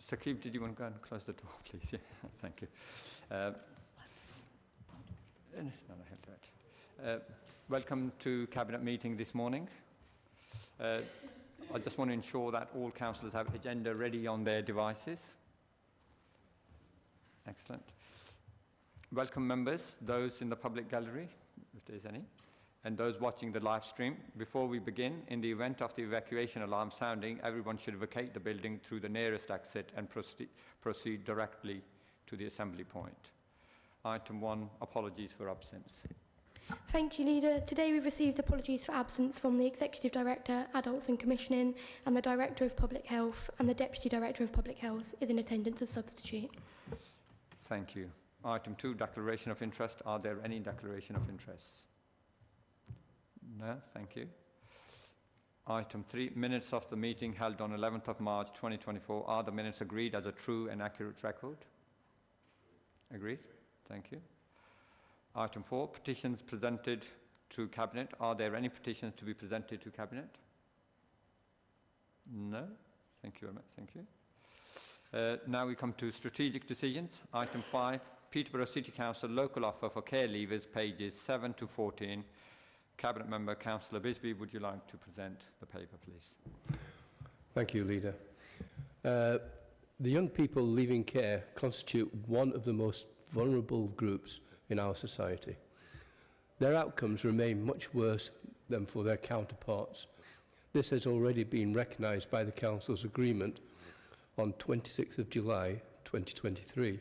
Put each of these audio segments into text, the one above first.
Saqib, did you want to go and close the door, please? Yeah, thank you. Welcome to Cabinet meeting this morning. I just want to ensure that all councillors have agenda ready on their devices. Excellent. Welcome members, those in the public gallery, if there's any, and those watching the live stream. Before we begin, in the event of the evacuation alarm sounding, everyone should vacate the building through the nearest exit and proceed directly to the assembly point. Item 1, apologies for absence. Thank you, Leader. Today we've received apologies for absence from the Executive Director, Adults and Commissioning, and the Director of Public Health, and the Deputy Director of Public Health is in attendance as substitute. Thank you. Item 2, declaration of interest. Are there any declaration of interests? No, thank you. Item 3, minutes of the meeting held on 11th of March 2024. Are the minutes agreed as a true and accurate record? Agreed. Thank you. Item 4, petitions presented to Cabinet. Are there any petitions to be presented to Cabinet? No. Thank you very much. Thank you. Now we come to strategic decisions. Item 5, Peterborough City Council local offer for care leavers, pages 7 to 14. Cabinet Member Councillor Bisbee, would you like to present the paper, please? Thank you, Leader. The young people leaving care constitute one of the most vulnerable groups in our society. Their outcomes remain much worse than for their counterparts. This has already been recognised by the Council's agreement on 26th of July 2023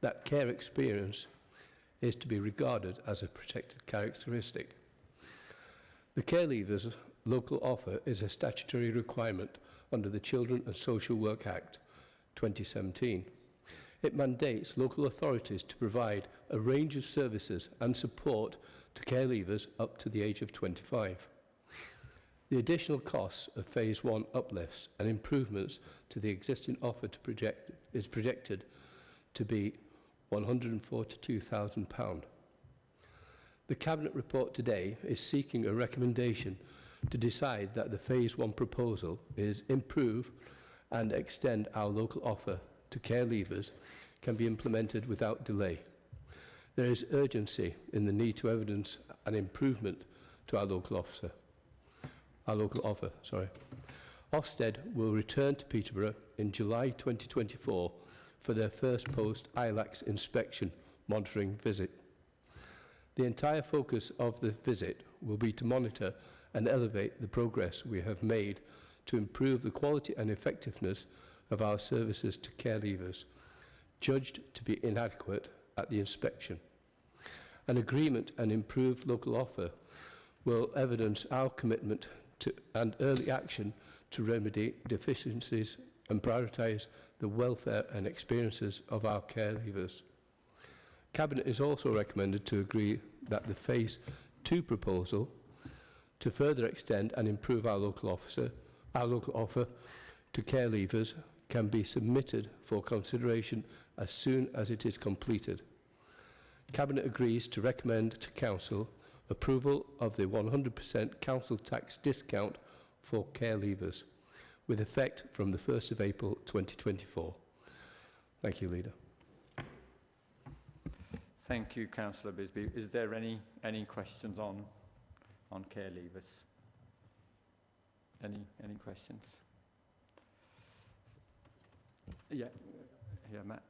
that care experience is to be regarded as a protected characteristic. The Care Leavers local offer is a statutory requirement under the Children and Social Work Act 2017. It mandates local authorities to provide a range of services and support to care leavers up to the age of 25. The additional costs of Phase 1 uplifts and improvements to the existing offer is projected to be £142,000. The Cabinet report today is seeking a recommendation to decide that the Phase 1 proposal is improve and extend our local offer to care leavers can be implemented without delay. There is urgency in the need to evidence an improvement to our local offer. Ofsted will return to Peterborough in July 2024 for their first post-ILACS inspection monitoring visit. The entire focus of the visit will be to monitor and elevate the progress we have made to improve the quality and effectiveness of our services to care leavers, judged to be inadequate at the inspection. An agreement and improved local offer will evidence our commitment to and early action to remedy deficiencies and prioritise the welfare and experiences of our care leavers. Cabinet is also recommended to agree that the Phase 2 proposal to further extend and improve our local offer to care leavers can be submitted for consideration as soon as it is completed. Cabinet agrees to recommend to Council approval of the 100% council tax discount for care leavers, with effect from the 1st of April 2024. Thank you, Leader. Thank you, Councillor Bisbee. Is there any questions on care leavers? Any questions? Yeah, Matt.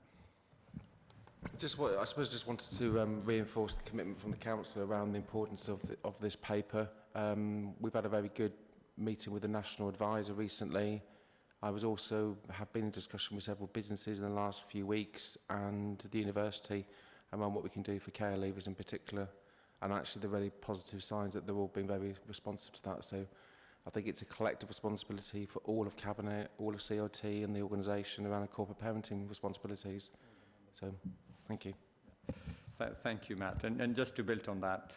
I suppose just wanted to reinforce the commitment from the council around the importance of this paper. We've had a very good meeting with the National Advisor recently. I have been in discussion with several businesses in the last few weeks and the university around what we can do for care leavers in particular, and actually the really positive signs that they're all being very responsive to that. So I think it's a collective responsibility for all of Cabinet, all of COT and the organisation around the corporate parenting responsibilities. So, thank you. Thank you, Matt. And just to build on that,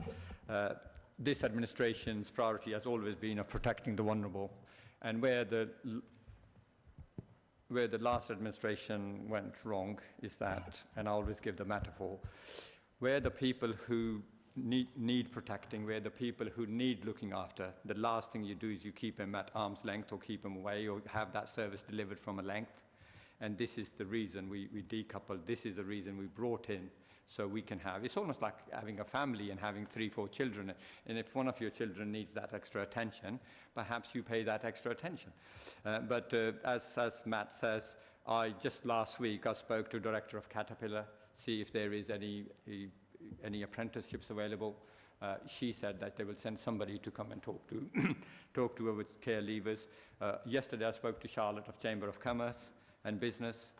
this administration's priority has always been of protecting the vulnerable. And where the last administration went wrong is that, and I always give the metaphor, where the people who need protecting, where the people who need looking after, the last thing you do is you keep them at arm's length or keep them away or have that service delivered from a length. And this is the reason we decoupled. This is the reason we brought in, so we can have, it's almost like having a family and having 3, 4 children. And if one of your children needs that extra attention, perhaps you pay that extra attention. But as Matt says, just last week I spoke to Director of Caterpillar, see if there is any apprenticeships available. She said that they will send somebody to come and talk to our care leavers. Yesterday I spoke to Charlotte of Chamber of Commerce and Business.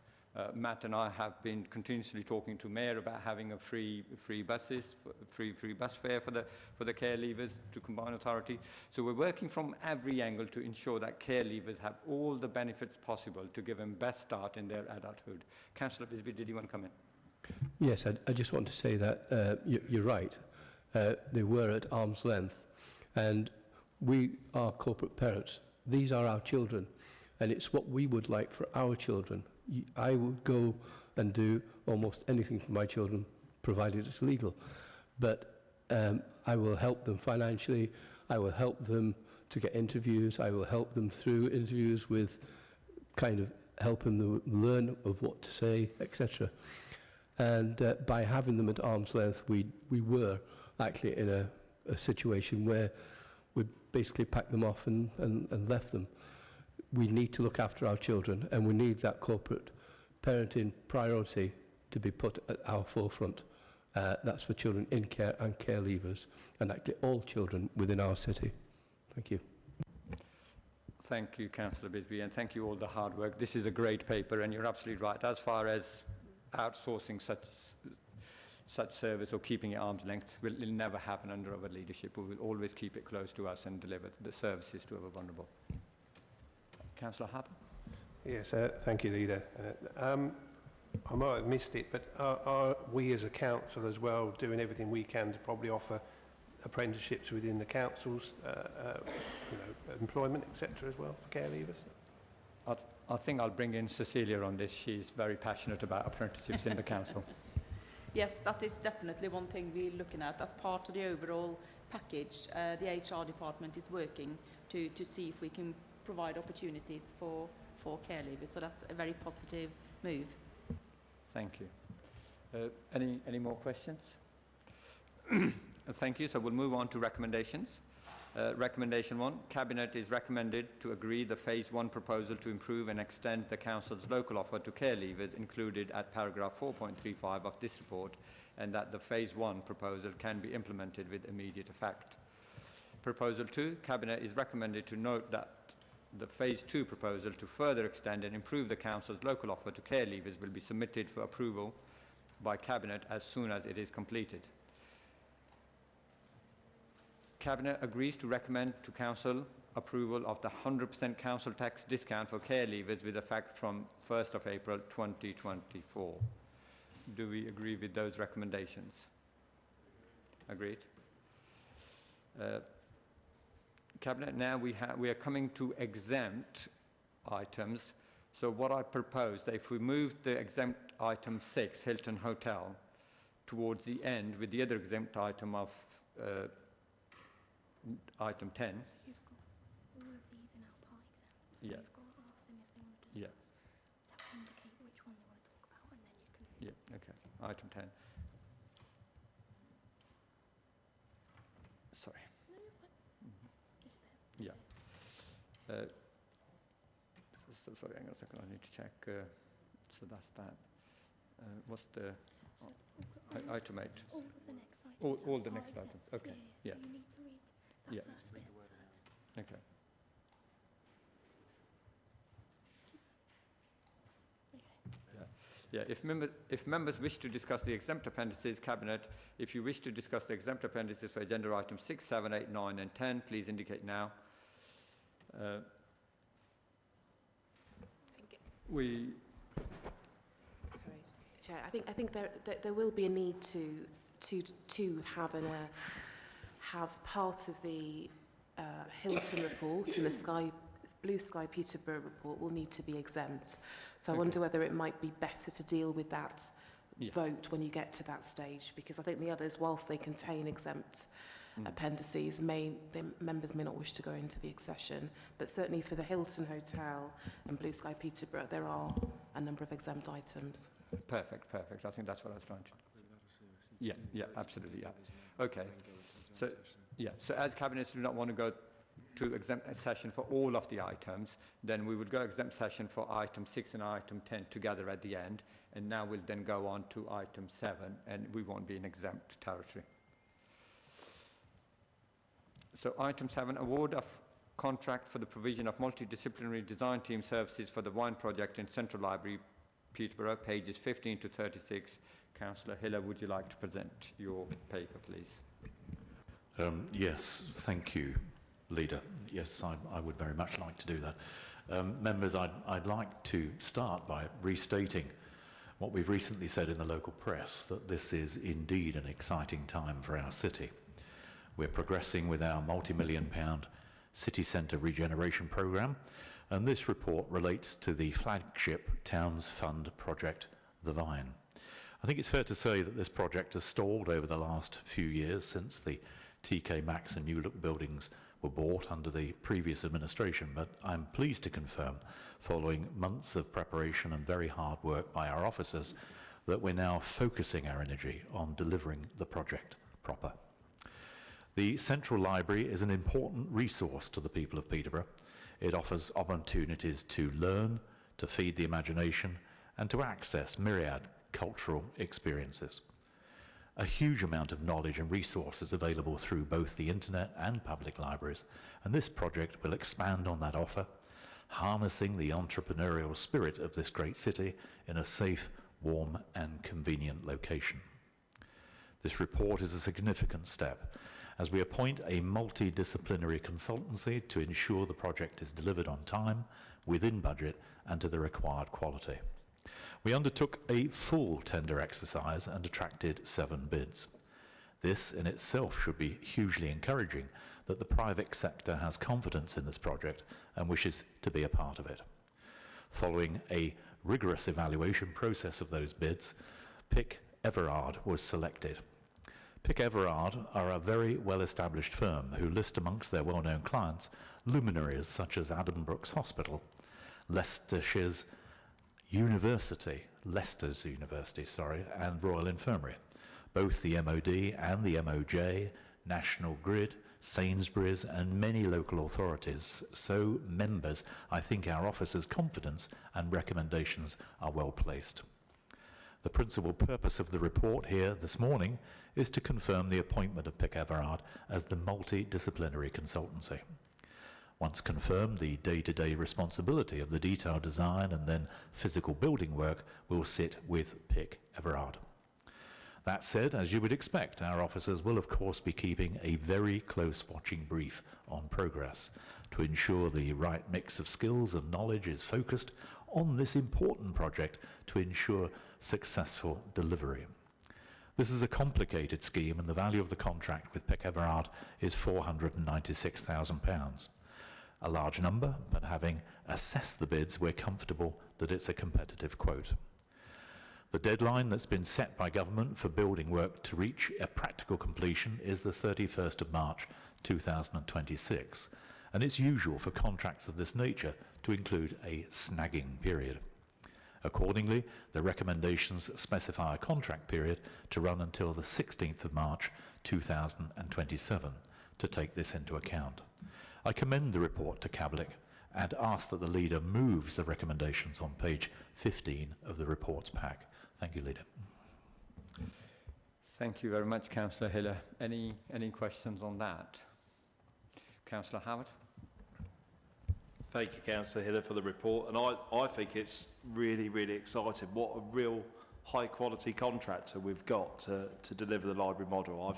Matt and I have been continuously talking to Mayor about having a free bus fare for the care leavers to Combined Authority. So we're working from every angle to ensure that care leavers have all the benefits possible to give them best start in their adulthood. Councillor Bisbee, did you want to come in? Yes, I just want to say that you're right. They were at arm's length, and we are corporate parents. These are our children, and it's what we would like for our children. I would go and do almost anything for my children, provided it's legal. But I will help them financially. I will help them to get interviews. I will help them through interviews with kind of helping them learn of what to say, etc. And by having them at arm's length, we were actually in a situation where we basically packed them off and left them. We need to look after our children, and we need that corporate parenting priority to be put at our forefront. That's for children in care and care leavers, and actually all children within our city. Thank you. Thank you, Councillor Bisbee, and thank you all the hard work. This is a great paper, and you're absolutely right. As far as outsourcing such service or keeping it arm's length, it'll never happen under our leadership. We will always keep it close to us and deliver the services to our vulnerable. Councillor Harper. Yes, thank you, Leader. I might have missed it, but are we as a council as well doing everything we can to probably offer apprenticeships within the council's employment, etc. as well for care leavers? I think I'll bring in Cecilia on this. She's very passionate about apprenticeships in the council. Yes, that is definitely one thing we're looking at as part of the overall package. The HR department is working to see if we can provide opportunities for care leavers. So that's a very positive move. Thank you. Any more questions? Thank you. So we'll move on to recommendations. Recommendation 1, Cabinet is recommended to agree the Phase 1 proposal to improve and extend the Council's local offer to care leavers included at paragraph 4.35 of this report, and that the Phase 1 proposal can be implemented with immediate effect. Proposal 2, Cabinet is recommended to note that the Phase 2 proposal to further extend and improve the Council's local offer to care leavers will be submitted for approval by Cabinet as soon as it is completed. Cabinet agrees to recommend to Council approval of the 100% council tax discount for care leavers with effect from 1st of April 2024. Do we agree with those recommendations? Agreed. Cabinet, now we are coming to exempt items. So what I proposed, if we move the exempt item 6, Hilton Hotel, towards the end with the other exempt item of item 10. So you've got all of these in our part exempt. So Yeah. you've got to ask them if they want to Yeah. discuss. That will indicate which one they want to talk about, and then you can... Yeah, okay. Item 10. Sorry. No, you're fine. This bit. Yeah. Sorry, hang on a second. I need to check. So that's that. What's the item 8? All of the next items. All the are next exempt. items. Okay. Yeah. Yeah. So you need to read that Yeah. first bit first. Okay. Yeah, if members wish to discuss the exempt appendices, Cabinet, if you wish to discuss the exempt appendices for agenda items 6, 7, 8, 9 and 10, please indicate now. Sorry, Chair. I think there will be a need to have part of the Hilton report and the Blue Sky Peterborough report will need to be exempt. So I wonder whether it might be better to deal with that Yeah. vote when you get to that stage, because I think the others, whilst they contain exempt appendices, the members may not wish to go into the accession, but certainly for the Hilton Hotel and Blue Sky Peterborough, there are a number of exempt items. Perfect, perfect. I think that's what I was trying to... Yeah, absolutely, yeah. Okay. So as cabinets do not want to go to exempt session for all of the items, then we would go exempt session for item 6 and item 10 together at the end, and now we'll then go on to item 7, and we won't be in exempt territory. So item 7, award of contract for the provision of multidisciplinary design team services for the wine project in Central Library, Peterborough, pages 15 to 36. Councillor Hiller, would you like to present your paper, please? Yes, thank you, Leader. Yes, I would very much like to do that. Members, I'd like to start by restating what we've recently said in the local press, that this is indeed an exciting time for our city. We're progressing with our multi-million-pound city centre regeneration programme, and this report relates to the flagship Towns Fund project, The Vine. I think it's fair to say that this project has stalled over the last few years since the TK Maxx and New Look buildings were bought under the previous administration, but I'm pleased to confirm, following months of preparation and very hard work by our officers, that we're now focusing our energy on delivering the project proper. The Central Library is an important resource to the people of Peterborough. It offers opportunities to learn, to feed the imagination, and to access myriad cultural experiences. A huge amount of knowledge and resources available through both the internet and public libraries, and this project will expand on that offer, harnessing the entrepreneurial spirit of this great city in a safe, warm and convenient location. This report is a significant step as we appoint a multidisciplinary consultancy to ensure the project is delivered on time, within budget and to the required quality. We undertook a full tender exercise and attracted 7 bids. This in itself should be hugely encouraging that the private sector has confidence in this project and wishes to be a part of it. Following a rigorous evaluation process of those bids, Pick Everard was selected. Pick Everard are a very well-established firm who list amongst their well-known clients luminaries such as Addenbrooke's Hospital, Leicester's University, and Royal Infirmary. Both the MOD and the MOJ, National Grid, Sainsbury's and many local authorities. So members, I think our officers' confidence and recommendations are well placed. The principal purpose of the report here this morning is to confirm the appointment of Pick Everard as the multidisciplinary consultancy. Once confirmed, the day-to-day responsibility of the detailed design and then physical building work will sit with Pick Everard. That said, as you would expect, our officers will of course be keeping a very close watching brief on progress to ensure the right mix of skills and knowledge is focused on this important project to ensure successful delivery. This is a complicated scheme and the value of the contract with Pick Everard is £496,000. A large number, but having assessed the bids, we're comfortable that it's a competitive quote. The deadline that's been set by government for building work to reach a practical completion is the 31st of March 2026, and it's usual for contracts of this nature to include a snagging period. Accordingly, the recommendations specify a contract period to run until the 16th of March 2027 to take this into account. I commend the report to Cabinet and ask that the Leader moves the recommendations on page 15 of the report's pack. Thank you, Leader. Thank you very much, Councillor Hiller. Any questions on that? Councillor Howard? Thank you, Councillor Hiller, for the report. And I think it's really, really exciting. What a real high-quality contractor we've got to deliver the library model.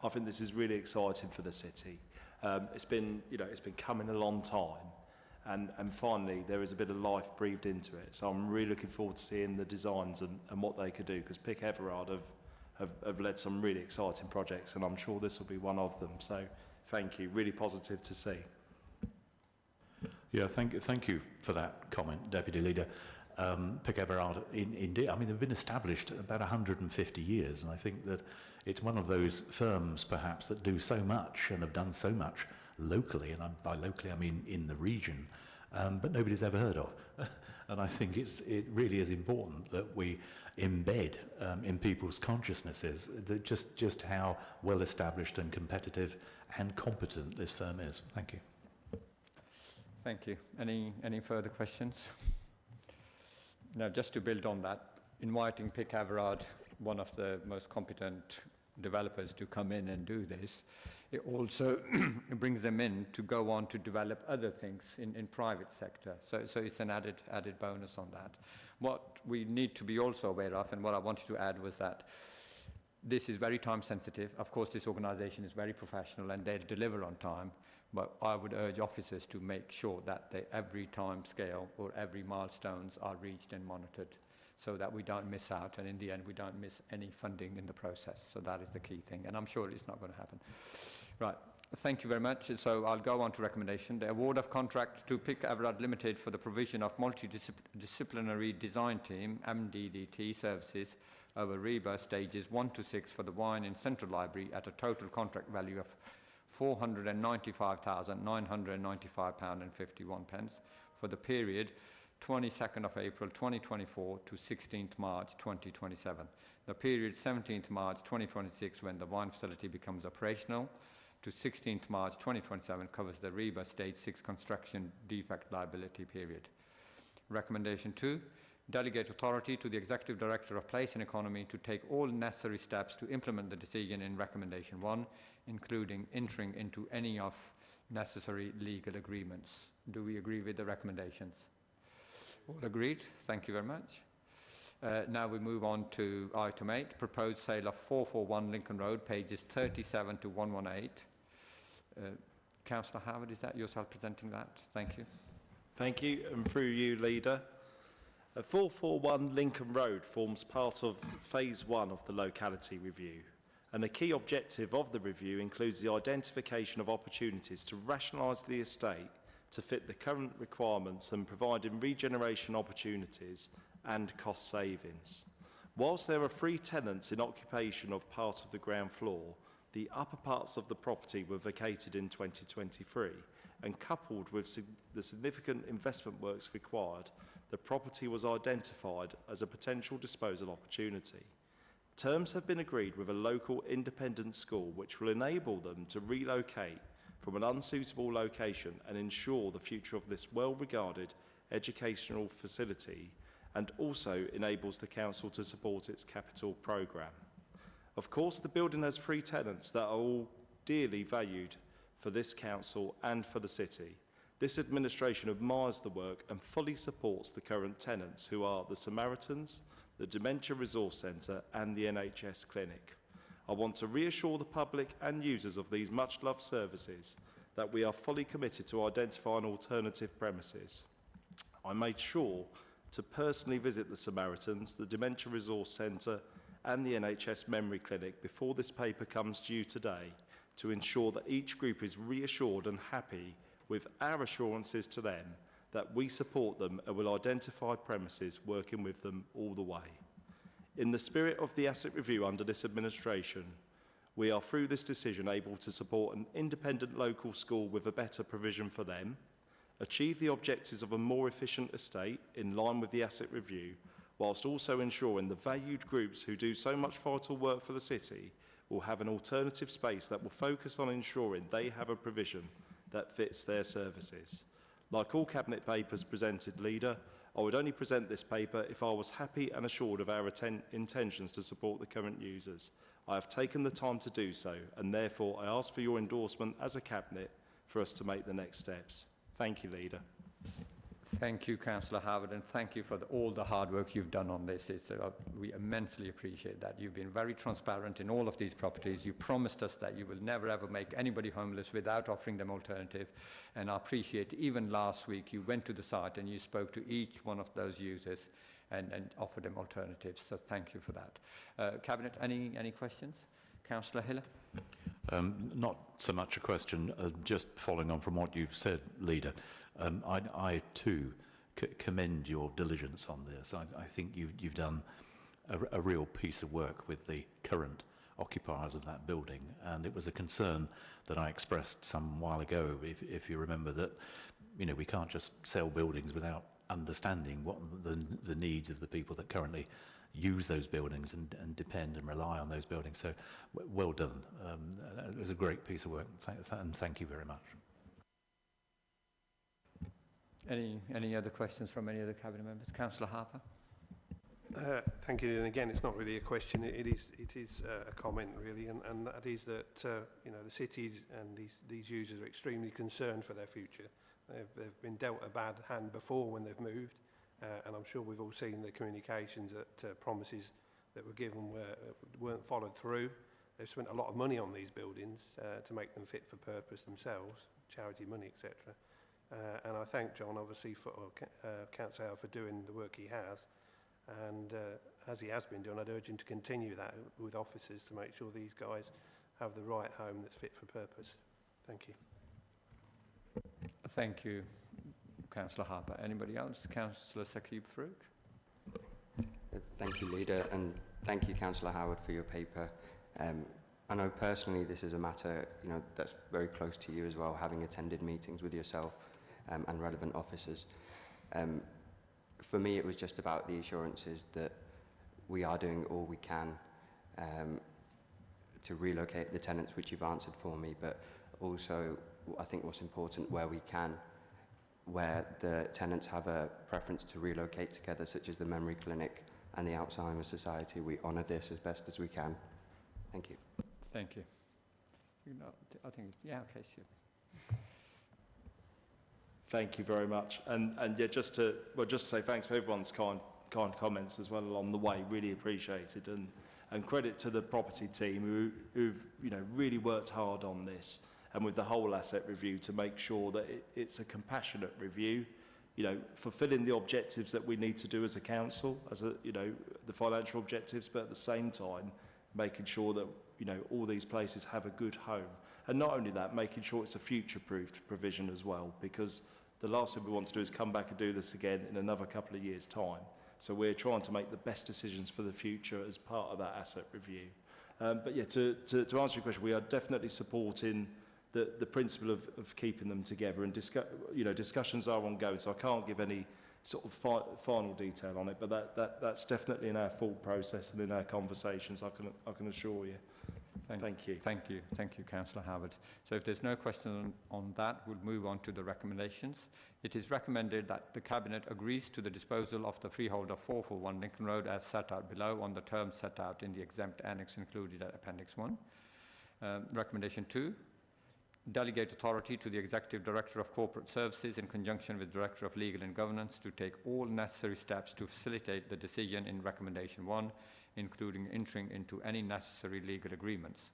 I think this is really exciting for the city. It's been coming a long time, and finally there is a bit of life breathed into it. So I'm really looking forward to seeing the designs and what they could do, because Pick Everard have led some really exciting projects, and I'm sure this will be one of them. So thank you. Really positive to see. Yeah, thank you for that comment, Deputy Leader. Pic Everard, indeed, I mean, they've been established about 150 years, and I think that it's one of those firms, perhaps, that do so much and have done so much locally, and by locally I mean in the region, but nobody's ever heard of. And I think it really is important that we embed in people's consciousnesses that just how well established and competitive and competent this firm is. Thank you. Thank you. Any further questions? Now, just to build on that, inviting Pic Everard, one of the most competent developers, to come in and do this, it also brings them in to go on to develop other things in private sector. So it's an added bonus on that. What we need to be also aware of, and what I wanted to add, was that this is very time sensitive. Of course, this organization is very professional and they deliver on time, but I would urge officers to make sure that every time scale or every milestones are reached and monitored, so that we don't miss out, and in the end we don't miss any funding in the process. So that is the key thing, and I'm sure it's not going to happen. Right, thank you very much. So I'll go on to recommendation. The award of contract to Pic Everard Limited for the provision of multidisciplinary design team, MDDT services, over REBA stages 1 to 6 for the wine in Central Library at a total contract value of £495,995.51 for the period 22nd of April 2024 to 16th March 2027. The period 17th March 2026, when the wine facility becomes operational, to 16th March 2027 covers the REBA Stage 6 construction defect liability period. Recommendation 2, delegate authority to the Executive Director of Place and Economy to take all necessary steps to implement the decision in Recommendation 1, including entering into any of necessary legal agreements. Do we agree with the recommendations? All agreed. Thank you very much. Now we move on to item 8, proposed sale of 441 Lincoln Road, pages 37 to 118. Councillor Howard, is that yourself presenting that? Thank you. Thank you, and through you, Leader. 441 Lincoln Road forms part of Phase 1 of the locality review, and the key objective of the review includes the identification of opportunities to rationalise the estate to fit the current requirements and providing regeneration opportunities and cost savings. Whilst there are 3 tenants in occupation of part of the ground floor, the upper parts of the property were vacated in 2023, and coupled with the significant investment works required, the property was identified as a potential disposal opportunity. Terms have been agreed with a local independent school which will enable them to relocate from an unsuitable location and ensure the future of this well-regarded educational facility, and also enables the council to support its capital programme. Of course, the building has 3 tenants that are all dearly valued for this council and for the city. This administration admires the work and fully supports the current tenants, who are the Samaritans, the Dementia Resource Centre and the NHS Clinic. I want to reassure the public and users of these much-loved services that we are fully committed to identifying alternative premises. I made sure to personally visit the Samaritans, the Dementia Resource Centre and the NHS Memory Clinic before this paper comes to you today, to ensure that each group is reassured and happy with our assurances to them that we support them and will identify premises working with them all the way. In the spirit of the asset review under this administration, we are through this decision able to support an independent local school with a better provision for them, achieve the objectives of a more efficient estate in line with the asset review, whilst also ensuring the valued groups who do so much vital work for the city will have an alternative space that will focus on ensuring they have a provision that fits their services. Like all Cabinet papers presented, Leader, I would only present this paper if I was happy and assured of our intentions to support the current users. I have taken the time to do so, and therefore I ask for your endorsement as a Cabinet for us to make the next steps. Thank you, Leader. Thank you, Councillor Howard, and thank you for all the hard work you've done on this. We immensely appreciate that. You've been very transparent in all of these properties. You promised us that you will never ever make anybody homeless without offering them alternative, and I appreciate even last week you went to the site and you spoke to each one of those users and offered them alternatives. So thank you for that. Cabinet, any questions? Councillor Hiller? Not so much a question, just following on from what you've said, Leader. I too commend your diligence on this. I think you've done a real piece of work with the current occupiers of that building, and it was a concern that I expressed some while ago, if you remember, that we can't just sell buildings without understanding what the needs of the people that currently use those buildings and depend and rely on those buildings. So well done. It was a great piece of work, and thank you very much. Any other questions from any other Cabinet members? Councillor Harper. Thank you. And again, it's not really a question. It is a comment, really, and that is that the cities and these users are extremely concerned for their future. They've been dealt a bad hand before when they've moved, and I'm sure we've all seen the communications that promises that were given weren't followed through. They've spent a lot of money on these buildings to make them fit for purpose themselves, charity money, etc. And I thank John, obviously, for Councillor Howard for doing the work he has. And as he has been doing, I'd urge him to continue that with officers to make sure these guys have the right home that's fit for purpose. Thank you. Thank you, Councillor Harper. Anybody else? Councillor Saqib Farooq. Thank you, Leader, and thank you, Councillor Howard, for your paper. I know personally this is a matter that's very close to you as well, having attended meetings with yourself and relevant officers. For me, it was just about the assurances that we are doing all we can to relocate the tenants, which you've answered for me, but also I think what's important, where we can, where the tenants have a preference to relocate together, such as the Memory Clinic and the Alzheimer's Society, we honour this as best as we can. Thank you. Thank you. I think, yeah, okay, sure. Thank you very much. And yeah, just to say thanks for everyone's kind comments as well along the way. Really appreciated, and credit to the property team who've really worked hard on this, and with the whole asset review to make sure that it's a compassionate review, fulfilling the objectives that we need to do as a council, the financial objectives, but at the same time making sure that all these places have a good home. And not only that, making sure it's a future-proofed provision as well, because the last thing we want to do is come back and do this again in another couple of years' time. So we're trying to make the best decisions for the future as part of that asset review. But yeah, to answer your question, we are definitely supporting the principle of keeping them together, and discussions are ongoing, so I can't give any sort of final detail on it, but that's definitely in our full process and in our conversations, I can assure you. Thank you. Thank you. Thank you, Councillor Howard. So if there's no question on that, we'll move on to the recommendations. It is recommended that the Cabinet agrees to the disposal of the freehold of 441 Lincoln Road as set out below on the terms set out in the exempt annex included at Appendix 1. Recommendation 2, delegate authority to the Executive Director of Corporate Services in conjunction with Director of Legal and Governance to take all necessary steps to facilitate the decision in Recommendation 1, including entering into any necessary legal agreements.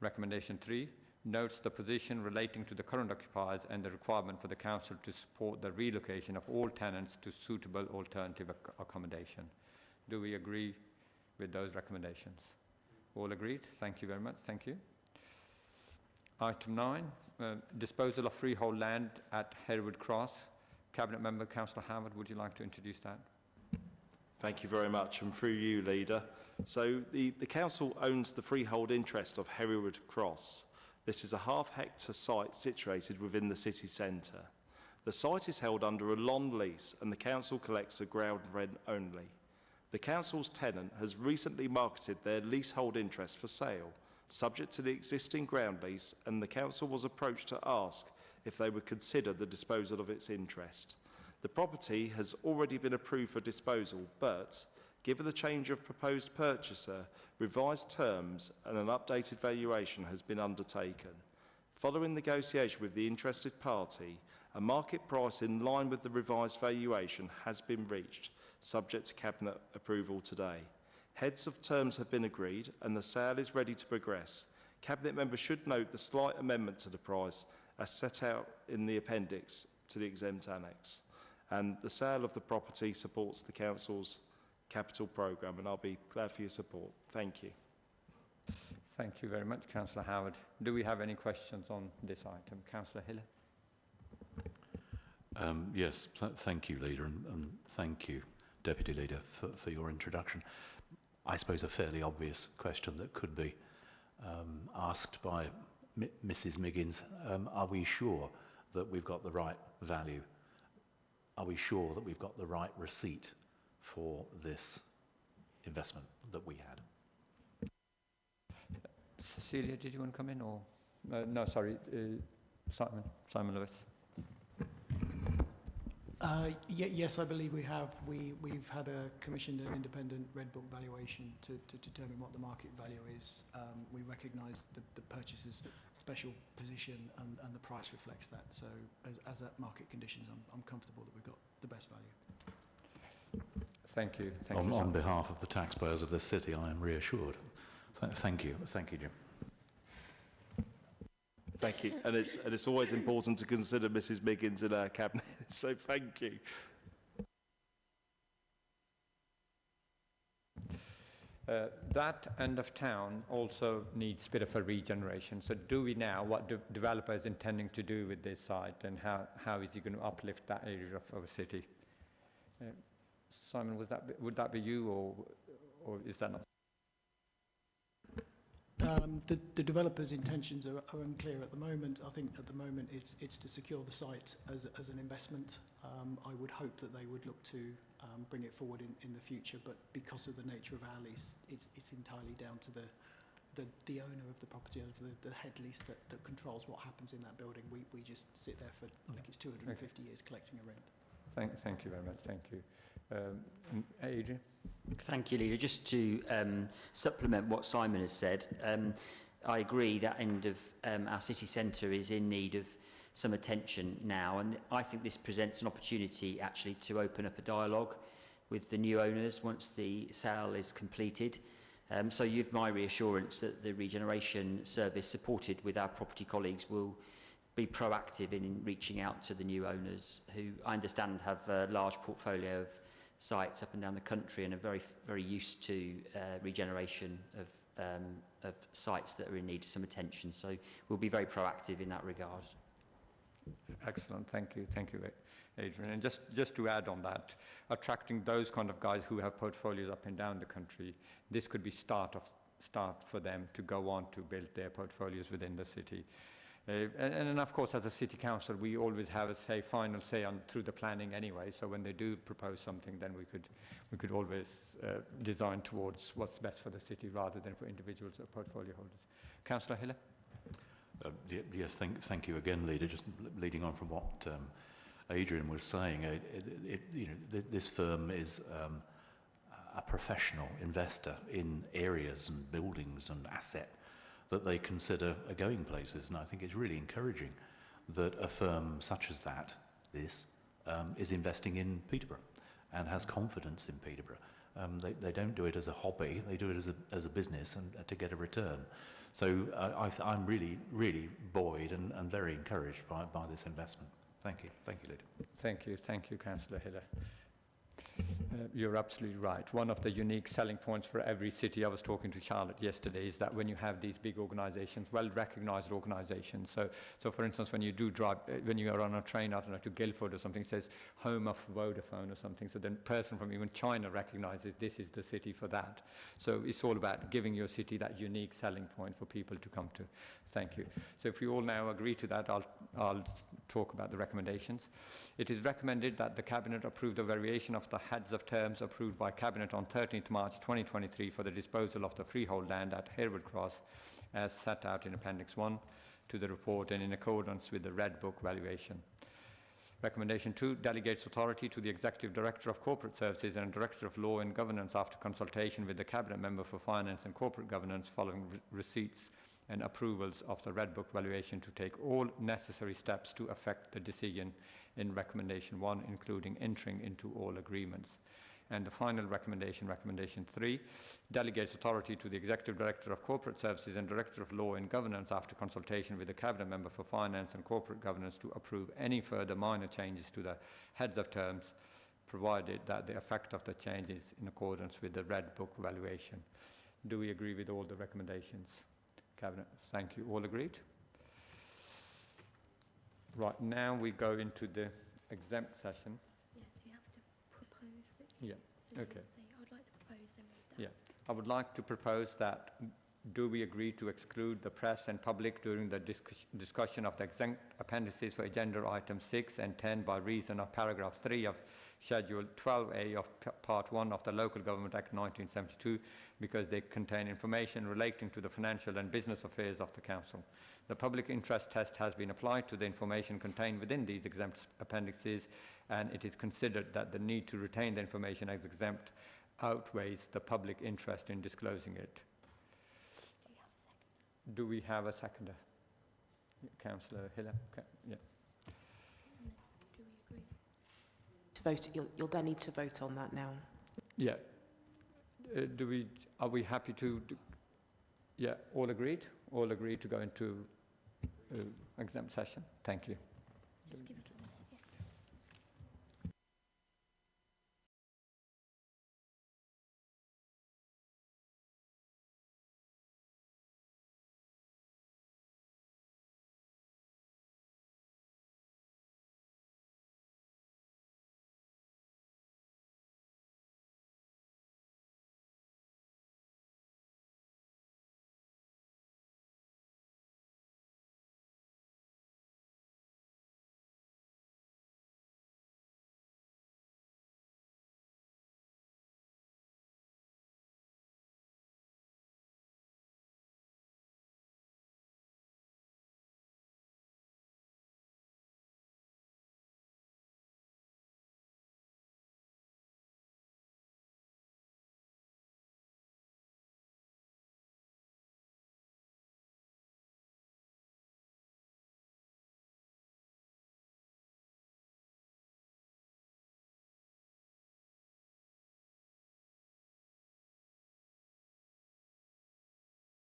Recommendation 3 notes the position relating to the current occupiers and the requirement for the Council to support the relocation of all tenants to suitable alternative accommodation. Do we agree with those recommendations? All agreed? Thank you very much. Thank you. Item 9, disposal of freehold land at Hereward Cross. Cabinet Member Councillor Howard, would you like to introduce that? Thank you very much, and through you, Leader. So the Council owns the freehold interest of Hereward Cross. This is a half-hectare site situated within the city centre. The site is held under a long lease, and the Council collects a ground rent only. The Council's tenant has recently marketed their leasehold interest for sale, subject to the existing ground lease, and the Council was approached to ask if they would consider the disposal of its interest. The property has already been approved for disposal, but given the change of proposed purchaser, revised terms and an updated valuation has been undertaken. Following negotiation with the interested party, a market price in line with the revised valuation has been reached, subject to Cabinet approval today. Heads of terms have been agreed and the sale is ready to progress. Cabinet members should note the slight amendment to the price as set out in the appendix to the exempt annex. And the sale of the property supports the Council's capital programme, and I'll be glad for your support. Thank you. Thank you very much, Councillor Howard. Do we have any questions on this item? Councillor Hiller. Yes, thank you, Leader, and thank you, Deputy Leader, for your introduction. I suppose a fairly obvious question that could be asked by Mrs. Miggins, are we sure that we've got the right value? Are we sure that we've got the right receipt for this investment that we had? Cecilia, did you want to come in, or no? Sorry, Simon Lewis. Yes, I believe we have. We've had commissioned an independent Red Book valuation to determine what the market value is. We recognise the purchaser's special position and the price reflects that. So as at market conditions, I'm comfortable that we've got the best value. Thank you. On behalf of the taxpayers of this city, I am reassured. Thank you, Jim. Thank you. And it's always important to consider Mrs. Miggins in our cabinet, so thank you. That end of town also needs a bit of a regeneration. So do we now, what do developers intending to do with this site, and how is he going to uplift that area of our city? Simon, would that be you, or is that not? The developer's intentions are unclear at the moment. I think at the moment it's to secure the site as an investment. I would hope that they would look to bring it forward in the future, but because of the nature of our lease, it's entirely down to the owner of the property, of the head lease that controls what happens in that building. We just sit there for, I think it's 250 years collecting a rent. Thank you very much. Thank you. Adrian? Thank you, Leader. Just to supplement what Simon has said, I agree that end of our city centre is in need of some attention now, and I think this presents an opportunity actually to open up a dialogue with the new owners once the sale is completed. So you have my reassurance that the regeneration service, supported with our property colleagues, will be proactive in reaching out to the new owners, who I understand have a large portfolio of sites up and down the country and are very, very used to regeneration of sites that are in need of some attention. So we'll be very proactive in that regard. Excellent. Thank you, Adrian. And just to add on that, attracting those kind of guys who have portfolios up and down the country, this could be start for them to go on to build their portfolios within the city. And of course, as a city council, we always have a final say on through the planning anyway. So when they do propose something, then we could always design towards what's best for the city rather than for individuals or portfolio holders. Councillor Hiller. Yes, thank you again, Leader. Just leading on from what Adrian was saying, this firm is a professional investor in areas and buildings and asset that they consider are going places, and I think it's really encouraging that a firm such as this is investing in Peterborough and has confidence in Peterborough. They don't do it as a hobby; they do it as a business and to get a return. So I'm really, really buoyed and very encouraged by this investment. Thank you, Leader. Thank you, Councillor Hiller. You're absolutely right. One of the unique selling points for every city, I was talking to Charlotte yesterday, is that when you have these big organisations, well-recognised organisations. So for instance, when you do drive, when you are on a train, I don't know, to Guildford or something, it says home of Vodafone or something. So the person from even China recognises this is the city for that. So it's all about giving your city that unique selling point for people to come to. Thank you. So if you all now agree to that, I'll talk about the recommendations. It is recommended that the Cabinet approve the variation of the heads of terms approved by Cabinet on 13th March 2023 for the disposal of the freehold land at Harewood Cross as set out in Appendix 1 to the report and in accordance with the Red Book valuation. Recommendation 2 delegates authority to the Executive Director of Corporate Services and Director of Law and Governance after consultation with the Cabinet Member for Finance and Corporate Governance following receipts and approvals of the Red Book valuation to take all necessary steps to affect the decision in Recommendation 1, including entering into all agreements. And the final recommendation, Recommendation 3, delegates authority to the Executive Director of Corporate Services and Director of Law and Governance after consultation with the Cabinet Member for Finance and Corporate Governance to approve any further minor changes to the heads of terms, provided that the effect of the change is in accordance with the Red Book valuation. Do we agree with all the recommendations? Cabinet, thank you. All agreed? Right, now we go into the exempt session. Yes, you have to propose it. Yeah, So you okay. would say, I would like to propose and read that. Yeah. I would like to propose that do we agree to exclude the press and public during the discussion of the exempt appendices for agenda items 6 and 10 by reason of paragraph 3 of Schedule 12A of Part 1 of the Local Government Act 1972 because they contain information relating to the financial and business affairs of the Council. The public interest test has been applied to the information contained within these exempt appendices, and it is considered that the need to retain the information as exempt outweighs the public interest in disclosing it. Do we have a seconder? Councillor Hiller? Okay. Yeah. Do we agree? To vote, you'll then need to vote on that now. Yeah. Are we happy to, yeah, all agreed? All agreed to go into exempt session? Thank you. Just give us a